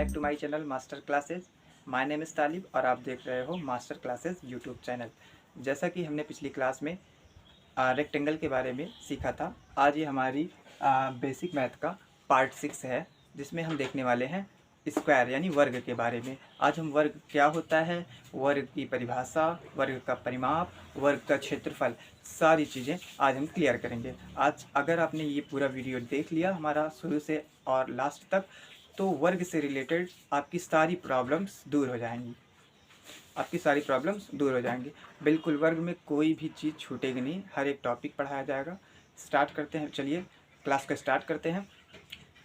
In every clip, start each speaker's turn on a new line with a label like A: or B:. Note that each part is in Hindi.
A: Back to my channel master classes. My name is Talib और आप देख रहे हो मास्टर क्लासेस यूट्यूब चैनल। जैसा कि हमने पिछली क्लास में रेक्टेंगल के बारे में सीखा था, आज ये हमारी बेसिक मैथ का पार्ट 6 है, जिसमें हम देखने वाले हैं स्क्वायर यानी वर्ग के बारे में। आज हम वर्ग क्या होता है, वर्ग की परिभाषा, वर्ग का परिमाप, वर्ग का क्षेत्रफल, सारी चीज़ें आज हम क्लियर करेंगे। आज अगर आपने ये पूरा वीडियो देख लिया हमारा शुरू से और लास्ट तक, तो वर्ग से रिलेटेड आपकी सारी प्रॉब्लम्स दूर हो जाएंगी, आपकी सारी प्रॉब्लम्स दूर हो जाएंगी। बिल्कुल वर्ग में कोई भी चीज़ छूटेगी नहीं, हर एक टॉपिक पढ़ाया जाएगा। स्टार्ट करते हैं, चलिए क्लास का स्टार्ट करते हैं।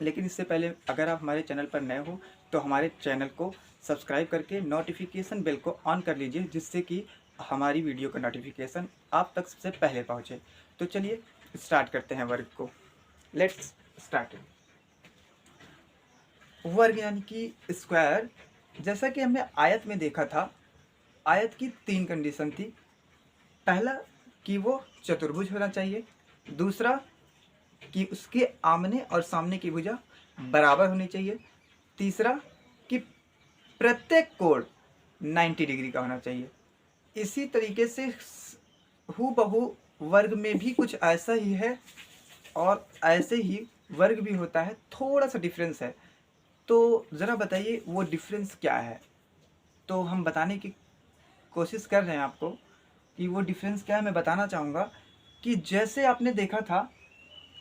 A: लेकिन इससे पहले अगर आप हमारे चैनल पर नए हो तो हमारे चैनल को सब्सक्राइब करके नोटिफिकेशन बेल को ऑन कर लीजिए, जिससे कि हमारी वीडियो का नोटिफिकेशन आप तक सबसे पहले पहुँचे। तो चलिए स्टार्ट करते हैं वर्ग को। Let's start. वर्ग यानी कि स्क्वायर, जैसा कि हमने आयत में देखा था, आयत की 3 कंडीशन थी। पहला कि वो चतुर्भुज होना चाहिए, दूसरा कि उसके आमने और सामने की भुजा बराबर होनी चाहिए, तीसरा कि प्रत्येक कोण 90 डिग्री का होना चाहिए। इसी तरीके से हूबहू वर्ग में भी कुछ ऐसा ही है और ऐसे ही वर्ग भी होता है, थोड़ा सा डिफरेंस है। तो ज़रा बताइए वो डिफरेंस क्या है। तो हम बताने की कोशिश कर रहे हैं आपको कि वो डिफरेंस क्या है। मैं बताना चाहूँगा कि जैसे आपने देखा था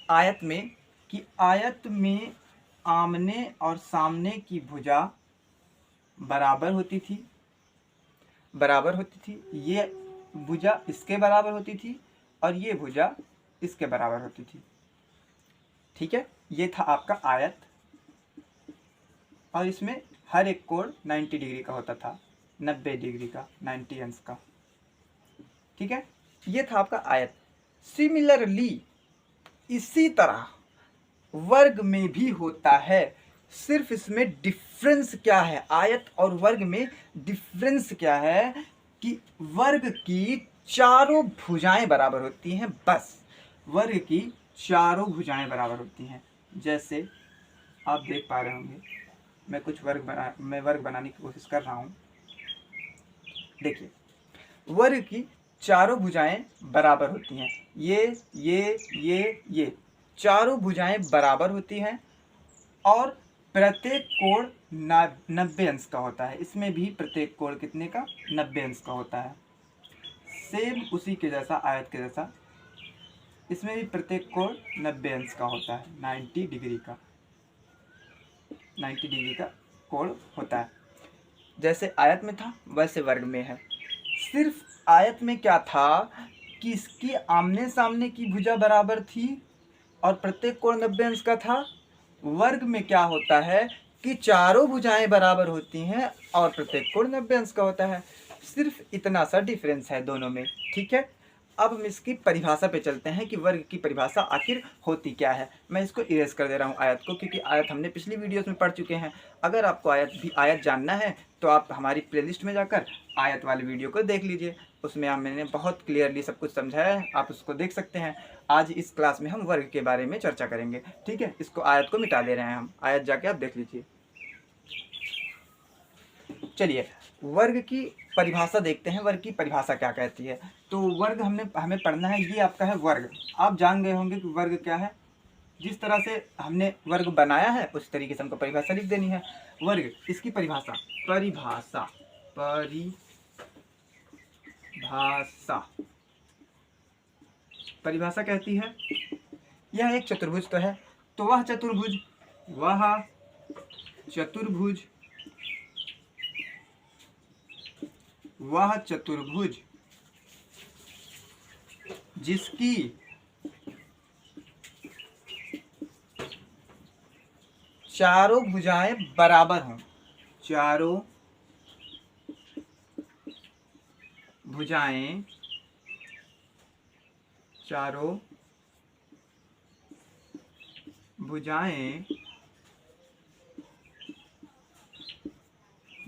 A: आयत में कि आयत में आमने और सामने की भुजा बराबर होती थी, ये भुजा इसके बराबर होती थी और ये भुजा इसके बराबर होती थी। ठीक है, ये था आपका आयत और इसमें हर एक कोण 90 डिग्री का होता था, 90 डिग्री का, 90 अंश का। ठीक है, ये था आपका आयत। सिमिलरली इसी तरह वर्ग में भी होता है, सिर्फ इसमें डिफरेंस क्या है, आयत और वर्ग में डिफरेंस क्या है कि वर्ग की चारों भुजाएं बराबर होती हैं। बस वर्ग की चारों भुजाएं बराबर होती हैं। जैसे आप देख पा रहे होंगे, मैं वर्ग बनाने की कोशिश कर रहा हूँ। देखिए, वर्ग की चारों भुजाएं बराबर होती हैं। ये चारों भुजाएं बराबर होती हैं और प्रत्येक कोण 90 अंश का होता है। इसमें भी प्रत्येक कोण कितने का, 90 अंश का होता है। सेम उसी के जैसा, आयत के जैसा, इसमें भी प्रत्येक कोण 90 अंश का होता है, 90 डिग्री का, 90 डिग्री का कोण होता है। जैसे आयत में था वैसे वर्ग में है। सिर्फ आयत में क्या था कि इसकी आमने सामने की भुजा बराबर थी और प्रत्येक कोण 90 अंश का था। वर्ग में क्या होता है कि चारों भुजाएं बराबर होती हैं और प्रत्येक कोण 90 अंश का होता है। सिर्फ इतना सा डिफरेंस है दोनों में। ठीक है, अब हम इसकी परिभाषा पे चलते हैं कि वर्ग की परिभाषा आखिर होती क्या है। मैं इसको इरेज कर दे रहा हूँ आयत को, क्योंकि आयत हमने पिछली वीडियोस में पढ़ चुके हैं। अगर आपको आयत जानना है तो आप हमारी प्लेलिस्ट में जाकर आयत वाली वीडियो को देख लीजिए, उसमें मैंने बहुत क्लियरली सब कुछ समझाया है, आप उसको देख सकते हैं। आज इस क्लास में हम वर्ग के बारे में चर्चा करेंगे। ठीक है, इसको आयत को मिटा दे रहे हैं हम, आयत जाके आप देख लीजिए। चलिए वर्ग की परिभाषा देखते हैं, वर्ग की परिभाषा क्या कहती है। तो वर्ग हमें पढ़ना है, ये आपका है वर्ग। आप जान गए होंगे कि वर्ग क्या है। जिस तरह से हमने वर्ग बनाया है उस तरीके से हमको परिभाषा लिख देनी है। वर्ग, इसकी परिभाषा परिभाषा कहती है, यह एक चतुर्भुज तो है, तो वह चतुर्भुज जिसकी चारों भुजाएं बराबर हों, चारों भुजाएं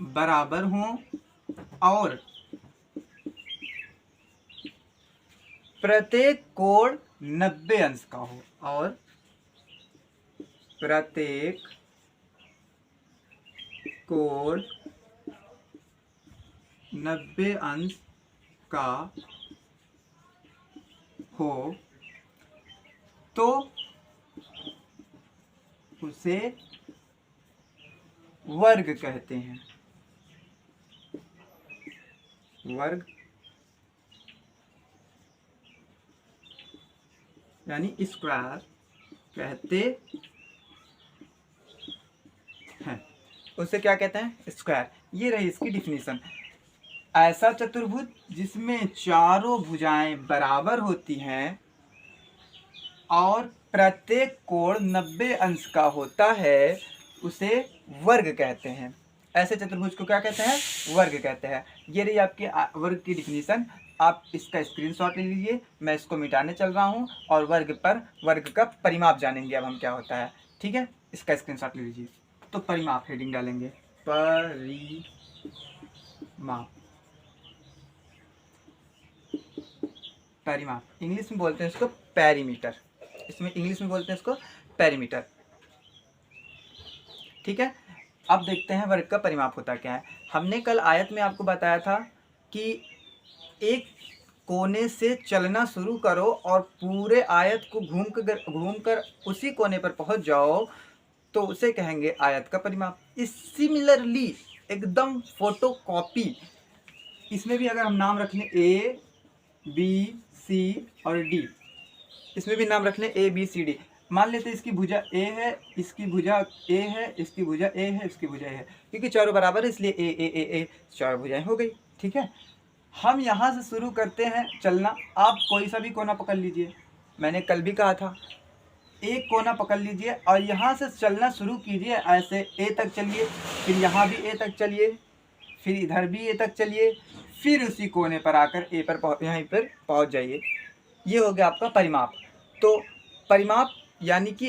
A: बराबर हों और प्रत्येक कोण 90 अंश का हो, और प्रत्येक कोण 90 अंश का हो तो उसे वर्ग कहते हैं। वर्ग यानी स्क्वायर कहते हैं। उसे क्या कहते हैं? स्क्वायर। ये रही इसकी डिफिनीशन। ऐसा चतुर्भुज जिसमें चारों भुजाएं बराबर होती हैं और प्रत्येक कोण 90 अंश का होता है उसे वर्ग कहते हैं। ऐसे चतुर्भुज को क्या कहते हैं? वर्ग कहते हैं। ये रही आपकी वर्ग की डिफिनीशन। आप इसका स्क्रीनशॉट ले लीजिए। मैं इसको मिटाने चल रहा हूँ और वर्ग का परिमाप जानेंगे अब हम क्या होता है। ठीक है, इसका स्क्रीनशॉट ले लीजिए। तो परिमाप हेडिंग डालेंगे, परिमाप। परिमाप इंग्लिश में बोलते हैं इसको पेरीमीटर। इसमें इंग्लिश में बोलते हैं इसको पेरीमीटर। ठीक है, अब देखते हैं वर्ग का परिमाप होता क्या है। हमने कल आयत में आपको बताया था कि एक कोने से चलना शुरू करो और पूरे आयत को घूमकर उसी कोने पर पहुंच जाओ तो उसे कहेंगे आयत का परिमाप। सिमिलरली एकदम फोटो कॉपी इसमें भी अगर हम नाम रख लें A B C और D, इसमें भी नाम रख लें A B C D। मान लेते हैं इसकी भुजा A है, इसकी भुजा A है, इसकी भुजा A है, इसकी भुजा A है, क्योंकि चारों बराबर है इसलिए A चार भुजाएं हो गई। ठीक है, हम यहाँ से शुरू करते हैं चलना। आप कोई सा भी कोना पकड़ लीजिए, मैंने कल भी कहा था एक कोना पकड़ लीजिए और यहाँ से चलना शुरू कीजिए। ऐसे A तक चलिए, फिर यहाँ भी A तक चलिए, फिर इधर भी A तक चलिए, फिर उसी कोने पर आकर A पर यहीं पर पहुँच जाइए। ये हो गया आपका परिमाप। तो परिमाप यानी कि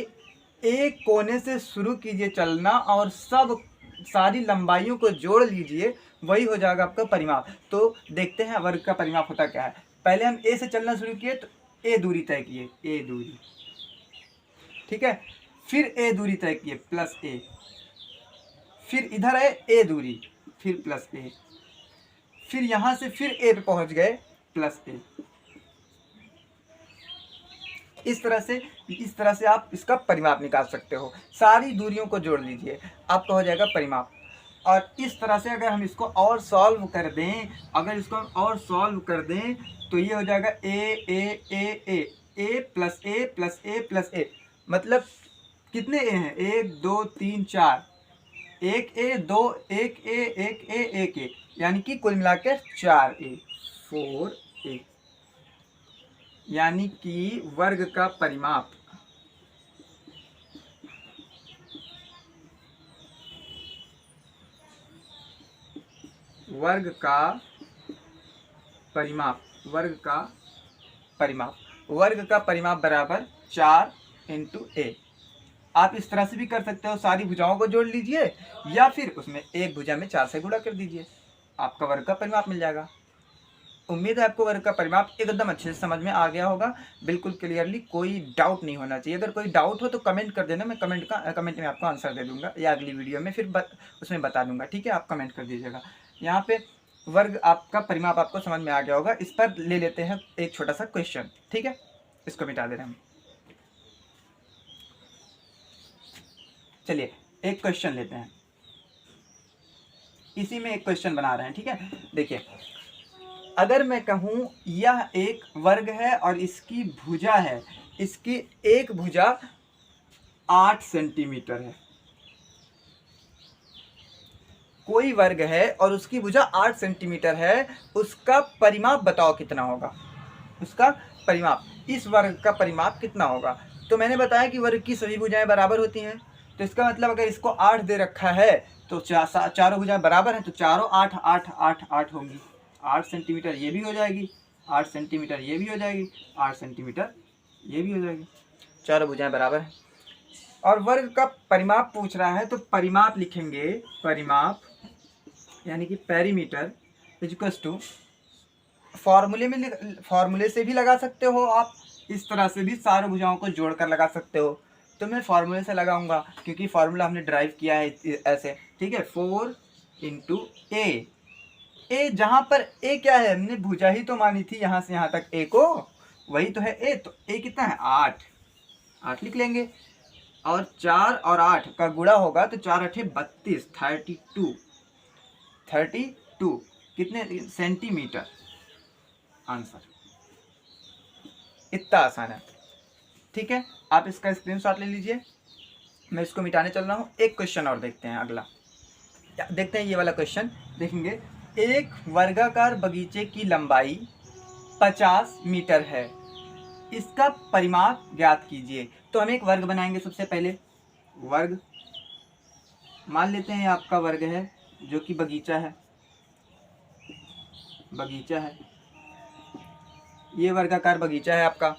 A: एक कोने से शुरू कीजिए चलना और सारी लंबाइयों को जोड़ लीजिए, वही हो जाएगा आपका परिमाप। तो देखते हैं वर्ग का परिमाप होता क्या है। पहले हम A से चलना शुरू किए तो A दूरी तय किए, A दूरी। ठीक है, फिर A दूरी तय किए प्लस A, फिर इधर है A दूरी, फिर प्लस A, फिर यहाँ से फिर A पे पहुँच गए प्लस A। इस तरह से आप इसका परिमाप निकाल सकते हो। सारी दूरियों को जोड़ लीजिए, आपका हो जाएगा परिमाप। और इस तरह से अगर हम इसको और सॉल्व कर दें, तो ये हो जाएगा A plus A plus A। मतलब कितने A हैं? 1 2 3 4, एक A, दो एक A, यानी कि कुल मिलाकर 4A, 4A। यानी कि वर्ग का परिमाप वर्ग का परिमाप बराबर 4 × A। आप इस तरह से भी कर सकते हो, सारी भुजाओं को जोड़ लीजिए या फिर उसमें एक भुजा में 4 से गुणा कर दीजिए, आपका वर्ग का परिमाप मिल जाएगा। उम्मीद है आपको वर्ग का परिमाप एकदम अच्छे से समझ में आ गया होगा, बिल्कुल क्लियरली, कोई डाउट नहीं होना चाहिए। अगर कोई डाउट हो तो कमेंट कर देना, मैं कमेंट में आपको आंसर दे दूंगा या अगली वीडियो में फिर उसमें बता दूंगा। ठीक है, आप कमेंट कर दीजिएगा। यहाँ पे वर्ग आपका परिमाप आपको समझ में आ गया होगा। इस पर ले लेते हैं एक छोटा सा क्वेश्चन। ठीक है, इसको मिटा दे रहे हैं हम। चलिए एक क्वेश्चन लेते हैं, इसी में एक क्वेश्चन बना रहे हैं। ठीक है, देखिए अगर मैं कहूँ यह एक वर्ग है और इसकी भुजा है, इसकी एक भुजा 8 सेंटीमीटर है। कोई वर्ग है और उसकी भुजा 8 सेंटीमीटर है, उसका परिमाप बताओ कितना होगा। उसका परिमाप, इस वर्ग का परिमाप कितना होगा। तो मैंने बताया कि वर्ग की सभी भुजाएं बराबर होती हैं, तो इसका मतलब अगर इसको 8 दे रखा है तो चारों भुजाएं बराबर हैं, तो चारों 8 8 8 8 होंगी। 8 सेंटीमीटर ये भी हो जाएगी, 8 सेंटीमीटर ये भी हो जाएगी, 8 सेंटीमीटर ये भी हो जाएगी, चारों भुजाएं बराबर हैं। और वर्ग का परिमाप पूछ रहा है तो परिमाप लिखेंगे, परिमाप यानी कि पेरीमीटर इक्वल्स टू, फॉर्मूले से भी लगा सकते हो आप, इस तरह से भी सारी भुजाओं को जोड़कर लगा सकते हो। तो मैं फार्मूले से लगाऊंगा, क्योंकि फार्मूला हमने ड्राइव किया है ऐसे, ठीक है। 4 इंटू ए, ए जहाँ पर ए क्या है, हमने भुजा ही तो मानी थी यहाँ से यहाँ तक ए को, वही तो है ए, तो ए कितना है 8, 8 लिख लेंगे। और 4 और 8 का गुणा होगा तो 4 8 32, 32 कितने सेंटीमीटर, आंसर। इतना आसान है, ठीक है। आप इसका स्क्रीनशॉट ले लीजिए, मैं इसको मिटाने चल रहा हूँ। एक क्वेश्चन और देखते हैं, अगला देखते हैं, ये वाला क्वेश्चन देखेंगे। एक वर्गाकार बगीचे की लंबाई 50 मीटर है, इसका परिमाप ज्ञात कीजिए। तो हम एक वर्ग बनाएंगे। सबसे पहले वर्ग मान लेते हैं आपका वर्ग है, जो कि बगीचा है, बगीचा है, ये वर्गाकार बगीचा है आपका,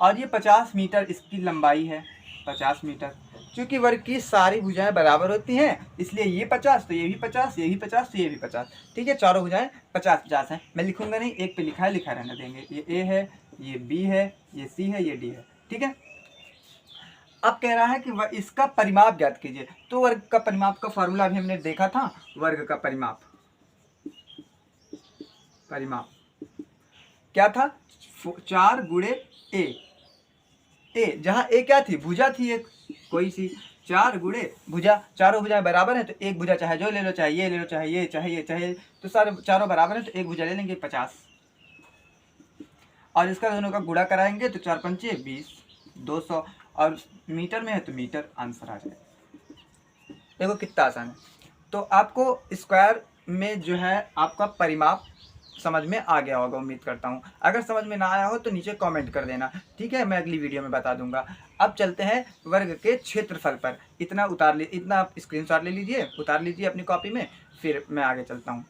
A: और ये 50 मीटर इसकी लंबाई है, 50 मीटर। क्योंकि वर्ग की सारी भुजाएं बराबर होती हैं, इसलिए ये 50 तो ये भी 50, ये भी 50 तो ये भी 50, ठीक है। चारों भुजाएं 50-50 हैं। मैं लिखूंगा नहीं, एक पे लिखा है, लिखा रहने देंगे। ये ए है, ये बी है, ये सी है, ये डी है, ठीक है। अब कह रहा है कि इसका परिमाप ज्ञात कीजिए। तो वर्ग का परिमाप का फॉर्मूला अभी हमने देखा था। वर्ग का परिमाप, परिमाप क्या था, 4 गुणे ए, ए जहाँ ए क्या थी, भुजा थी एक कोई सी, 4 गुणे भुजा, चारों भुजाएं बराबर है, तो एक भुजा चाहे जो ले लो, चाहे ये ले लो, चाहे ये, चाहे ये, चाहे, तो सारे चारों बराबर है, तो एक भुजा ले लेंगे 50। और इसका दोनों का गुणा कराएंगे तो 4 पंचे 20, 200, और मीटर में है तो मीटर, आंसर आ जाए। देखो कितना आसान है। तो आपको स्क्वायर में जो है आपका परिमाप समझ में आ गया होगा, उम्मीद करता हूँ। अगर समझ में ना आया हो तो नीचे कमेंट कर देना, ठीक है, मैं अगली वीडियो में बता दूंगा। अब चलते हैं वर्ग के क्षेत्रफल पर। इतना उतार ली, इतना आप स्क्रीनशॉट ले लीजिए, उतार लीजिए अपनी कॉपी में, फिर मैं आगे चलता हूँ।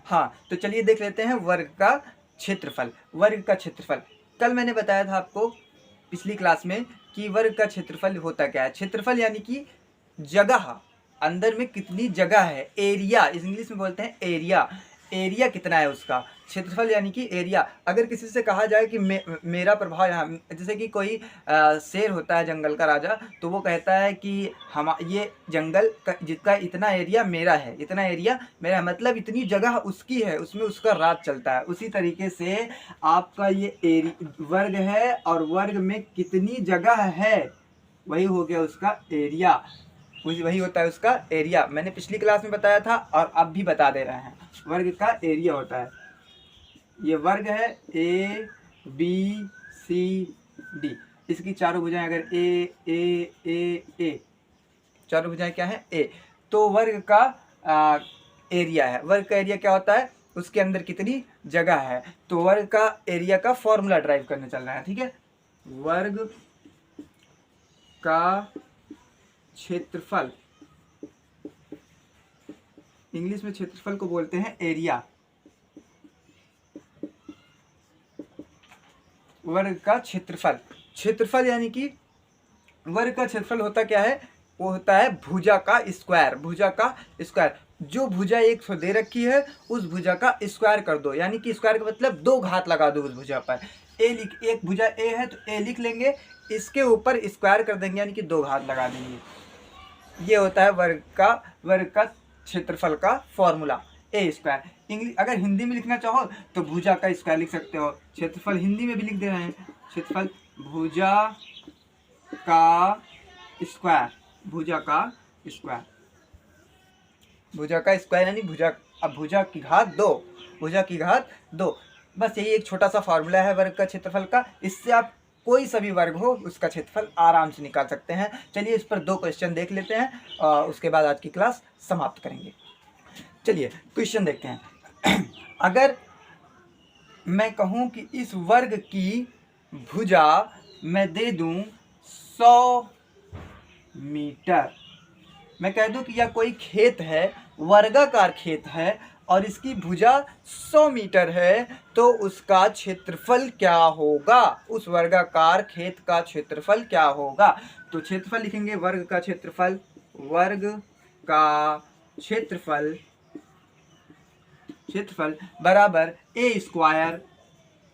A: हाँ, तो चलिए देख लेते हैं वर्ग का क्षेत्रफल। वर्ग का क्षेत्रफल कल मैंने बताया था आपको पिछली क्लास में कि वर्ग का क्षेत्रफल होता क्या है। क्षेत्रफल यानी कि जगह, अंदर में कितनी जगह है, एरिया, इंग्लिश में बोलते हैं एरिया, एरिया कितना है उसका। क्षेत्रफल यानी कि एरिया। अगर किसी से कहा जाए कि मेरा प्रभाव यहाँ, जैसे कि कोई शेर होता है जंगल का राजा, तो वो कहता है कि हम ये जंगल का जिसका इतना एरिया मेरा है, इतना एरिया मेरा, मतलब इतनी जगह उसकी है, उसमें उसका राज चलता है। उसी तरीके से आपका ये वर्ग है, और वर्ग में कितनी जगह है वही हो गया उसका एरिया, वही होता है उसका एरिया। मैंने पिछली क्लास में बताया था और अब भी बता दे रहे हैं, वर्ग का एरिया होता है। ये वर्ग है ए बी सी डी, इसकी चारों भुजाएं अगर ए ए ए ए, चारों भुजाएं क्या है ए, तो वर्ग का एरिया है। वर्ग का एरिया क्या होता है, उसके अंदर कितनी जगह है। तो वर्ग का एरिया का फॉर्मूला ड्राइव करने चल रहा है, ठीक है। वर्ग का क्षेत्रफल, इंग्लिश में क्षेत्रफल को बोलते हैं एरिया। वर्ग का क्षेत्रफल, क्षेत्रफल यानी कि वर्ग का क्षेत्रफल होता क्या है, वो होता है भुजा का स्क्वायर, भुजा का स्क्वायर। जो भुजा एक दे रखी है उस भुजा का स्क्वायर कर दो, यानी कि स्क्वायर का मतलब 2 घात लगा दो उस भुजा पर। एक भुजा ए है तो ए लिख लेंगे, इसके ऊपर स्क्वायर कर देंगे, यानी कि 2 घात लगा देंगे। ये होता है वर्ग का क्षेत्रफल का फॉर्मूला, ए स्क्वायर। इंग्लिश अगर हिंदी में लिखना चाहो तो भुजा का स्क्वायर लिख सकते हो। क्षेत्रफल हिंदी में भी लिख दे रहे हैं, क्षेत्रफल भुजा का स्क्वायर, भुजा का स्क्वायर, भुजा का स्क्वायर यानी भुजा, अब भुजा की घात 2, भुजा की घात 2। बस यही एक छोटा सा फार्मूला है वर्ग का क्षेत्रफल का। इससे आप कोई सा भी वर्ग हो उसका क्षेत्रफल आराम से निकाल सकते हैं। चलिए इस पर 2 क्वेश्चन देख लेते हैं, उसके बाद आज की क्लास समाप्त करेंगे। चलिए क्वेश्चन देखते हैं। अगर मैं कहूं कि इस वर्ग की भुजा मैं दे दूं 100 मीटर, मैं कह दूं कि यह कोई खेत है, वर्गाकार खेत है, और इसकी भुजा 100 मीटर है, तो उसका क्षेत्रफल क्या होगा, उस वर्गाकार खेत का क्षेत्रफल क्या होगा। तो क्षेत्रफल लिखेंगे, वर्ग का क्षेत्रफल, वर्ग का क्षेत्रफल, क्षेत्रफल बराबर ए स्क्वायर,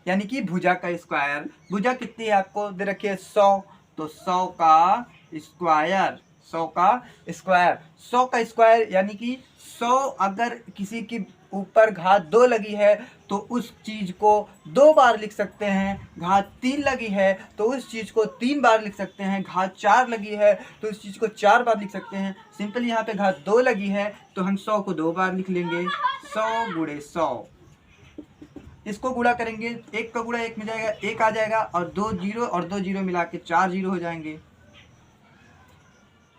A: यानी कि भुजा का स्क्वायर। भुजा कितनी है आपको दे रखी है 100, तो 100 का स्क्वायर, 100 का स्क्वायर, 100 का स्क्वायर यानी कि 100 अगर किसी की ऊपर घात 2 लगी है तो उस चीज़ को 2 बार लिख सकते हैं, घात 3 लगी है तो उस चीज़ को 3 बार लिख सकते हैं, घात 4 लगी है तो उस चीज़ को 4 बार लिख सकते हैं। सिंपल यहाँ पे घात 2 लगी है तो हम 100 को 2 बार लिख लेंगे, 100 गुणे 100। इसको गुणा करेंगे, 1 का गुणा 1 में जाएगा, 1 आ जाएगा और 2 जीरो और 2 जीरो मिला के 4 जीरो हो जाएंगे।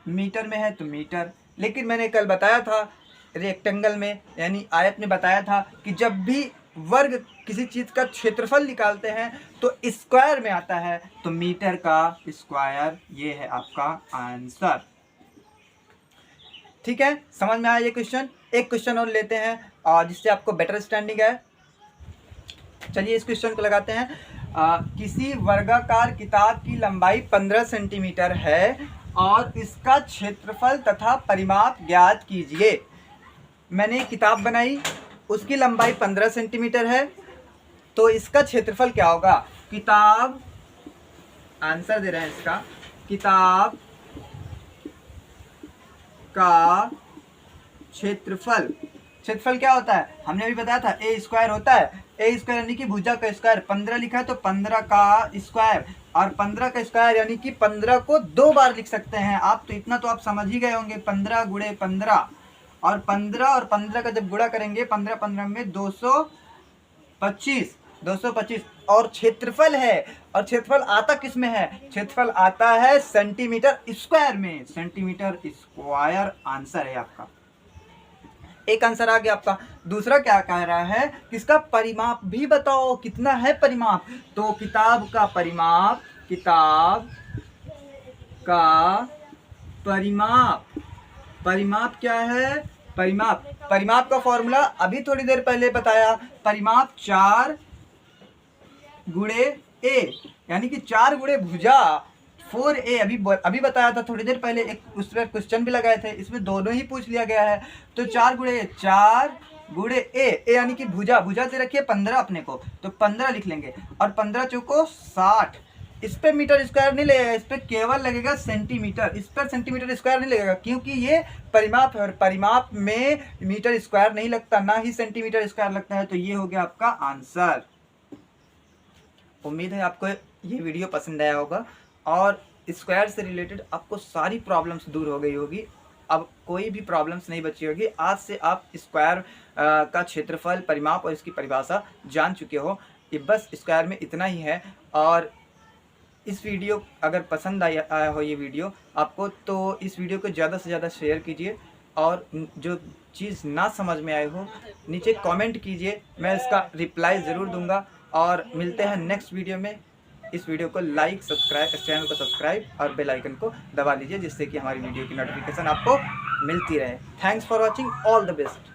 A: मीटर में है तो मीटर, लेकिन मैंने कल बताया था रेक्टेंगल में यानी आयत में बताया था कि जब भी वर्ग किसी चीज़ का क्षेत्रफल निकालते हैं तो स्क्वायर में आता है, तो मीटर का स्क्वायर ये है आपका आंसर। ठीक है, समझ में आया ये क्वेश्चन। एक क्वेश्चन और लेते हैं और जिससे आपको बेटर स्टैंडिंग है। चलिए इस क्वेश्चन को लगाते हैं। किसी वर्गाकार किताब की लंबाई 15 सेंटीमीटर है और इसका क्षेत्रफल तथा परिमाप ज्ञात कीजिए। मैंने किताब बनाई, उसकी लंबाई 15 सेंटीमीटर है, तो इसका क्षेत्रफल क्या होगा। किताब, आंसर दे रहे हैं इसका, किताब का क्षेत्रफल, क्षेत्रफल क्या होता है हमने अभी बताया था, ए स्क्वायर होता है। ए स्क्वायर यानी कि भुजा का स्क्वायर, 15 लिखा है तो 15 का स्क्वायर, और 15 का स्क्वायर यानी कि 15 को 2 बार लिख सकते हैं आप, तो इतना तो आप समझ ही गए होंगे। 15 गुणे 15 और 15 का जब गुणा करेंगे 15 में 225, 225 और क्षेत्रफल है, और क्षेत्रफल आता किस में है, क्षेत्रफल आता है सेंटीमीटर स्क्वायर में, सेंटीमीटर स्क्वायर आंसर है आपका। एक आंसर आ गया आपका। दूसरा क्या कह रहा है कि इसका परिमाप भी बताओ कितना है परिमाप, तो किताब का परिमाप, किताब का परिमाप, परिमाप क्या है, परिमाप का फॉर्मूला अभी थोड़ी देर पहले बताया, परिमाप 4 गुणे ए यानी कि 4 गुणे भुजा 4a, अभी बताया था थोड़ी देर पहले, एक उस पर क्वेश्चन भी लगाए थे, इसमें दोनों ही पूछ लिया गया है। तो 4 गुणे ए यानी कि भुजा दे रखी है 15 अपने को, तो 15 लिख लेंगे, और 15 चौको 60। इस पे मीटर स्क्वायर नहीं लगेगा, इस पे केवल लगेगा सेंटीमीटर, इस पर सेंटीमीटर स्क्वायर नहीं लगेगा क्योंकि ये परिमाप है और परिमाप में मीटर स्क्वायर नहीं लगता, ना ही सेंटीमीटर स्क्वायर लगता है। तो ये हो गया आपका आंसर। उम्मीद है आपको ये वीडियो पसंद आया होगा और स्क्वायर से रिलेटेड आपको सारी प्रॉब्लम्स दूर हो गई होगी। अब कोई भी प्रॉब्लम्स नहीं बची होगी। आज से आप स्क्वायर का क्षेत्रफल, परिमाप और इसकी परिभाषा जान चुके हो। ये बस स्क्वायर में इतना ही है। और इस वीडियो अगर पसंद आया हो ये वीडियो आपको, तो इस वीडियो को ज़्यादा से ज़्यादा शेयर कीजिए, और जो चीज़ ना समझ में आई हो नीचे कमेंट कीजिए, मैं इसका रिप्लाई ज़रूर दूंगा। और मिलते हैं नेक्स्ट वीडियो में। इस वीडियो को लाइक, सब्सक्राइब, इस चैनल को सब्सक्राइब और बेल आइकन को दबा लीजिए, जिससे कि हमारी वीडियो की नोटिफिकेशन आपको मिलती रहे। Thanks for watching, all the best.